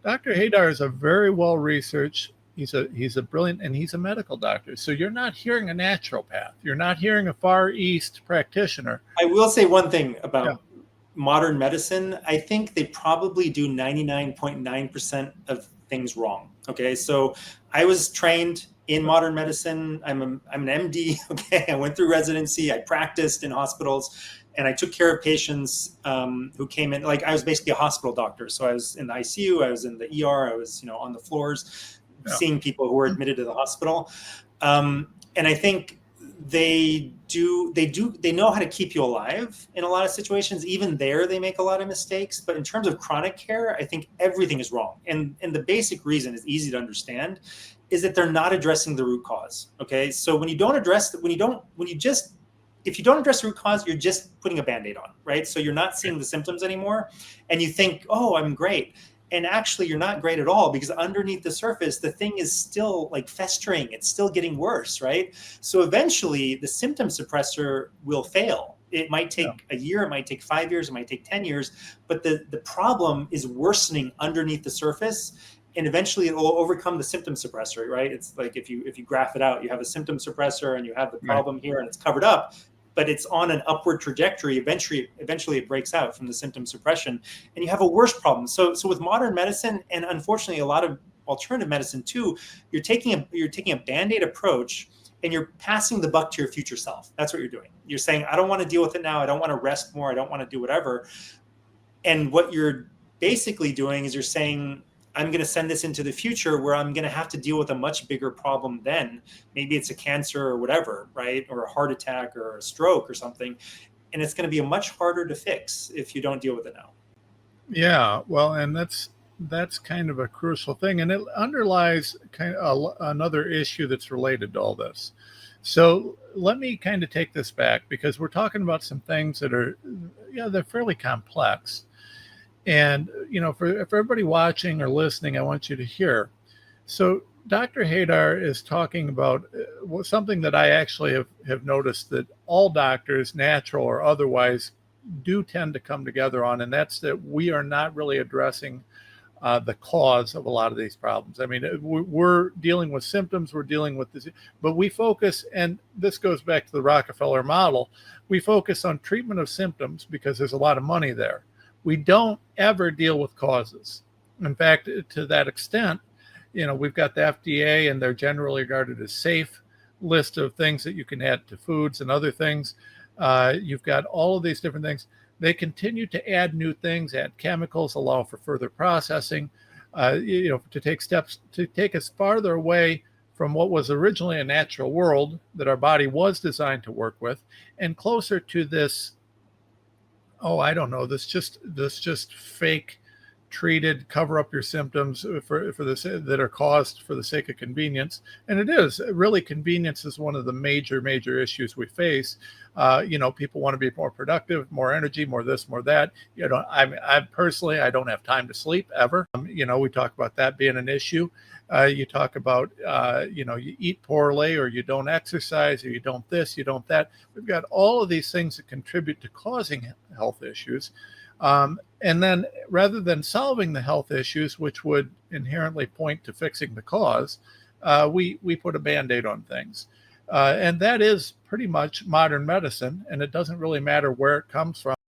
Dr. Haydar is a very well-researched, he's a brilliant, and he's a medical doctor. So you're not hearing a naturopath. You're not hearing a Far East practitioner. I will say one thing Yeah. about modern medicine. I think they probably do 99.9% of things wrong. Okay, so I was trained in modern medicine. I'm an MD. Okay, I went through residency. I practiced in hospitals, and I took care of patients who came in. Like I was basically a hospital doctor. So I was in the ICU. I was in the ER. I was on the floors, seeing people who were admitted to the hospital. And I think they know how to keep you alive in a lot of situations. Even there, they make a lot of mistakes. But in terms of chronic care, I think everything is wrong. And the basic reason is easy to understand, is that they're not addressing the root cause. Okay, so when you don't address, if you don't address the root cause, you're just putting a Band-Aid on, right? So you're not seeing the symptoms anymore, and you think, oh, I'm great. And actually, you're not great at all, because underneath the surface, the thing is still like festering. It's still getting worse, right? So eventually, the symptom suppressor will fail. It might take a year, it might take 5 years, it might take 10 years, but the problem is worsening underneath the surface. And eventually it will overcome the symptom suppressor, right? It's like if you graph it out, you have a symptom suppressor and you have the problem here and it's covered up, but it's on an upward trajectory. Eventually it breaks out from the symptom suppression, and you have a worse problem. So with modern medicine, and unfortunately a lot of alternative medicine too, you're taking a Band-Aid approach, and you're passing the buck to your future self. That's what you're doing. You're saying, I don't want to deal with it now. I don't want to rest more. I don't want to do whatever. And what you're basically doing is you're saying, I'm going to send this into the future where I'm going to have to deal with a much bigger problem then. Maybe it's a cancer or whatever, right? Or a heart attack or a stroke or something. And it's going to be much harder to fix if you don't deal with it now. Yeah, well, and that's kind of a crucial thing. And it underlies kind of another issue that's related to all this. So let me kind of take this back, because we're talking about some things that are, they're fairly complex. And, for everybody watching or listening, I want you to hear. So Dr. Haydar is talking about something that I actually have noticed that all doctors, natural or otherwise, do tend to come together on, and that's that we are not really addressing the cause of a lot of these problems. I mean, we're dealing with symptoms, we're dealing with this, but we focus, and this goes back to the Rockefeller model, we focus on treatment of symptoms because there's a lot of money there. We don't ever deal with causes. In fact, to that extent, we've got the FDA, and they're generally regarded as safe list of things that you can add to foods and other things. You've got all of these different things. They continue to add new things, add chemicals, allow for further processing, to take steps to take us farther away from what was originally a natural world that our body was designed to work with, and closer to this, this just fake treated, cover up your symptoms for this that are caused for the sake of convenience. And it is really, convenience is one of the major issues we face. People want to be more productive, more energy, more this, more that. I personally, I don't have time to sleep ever. We talk about that being an issue. You talk about, you eat poorly, or you don't exercise, or you don't this, you don't that. We've got all of these things that contribute to causing health issues. And then rather than solving the health issues, which would inherently point to fixing the cause, we put a Band-Aid on things. And that is pretty much modern medicine. And it doesn't really matter where it comes from.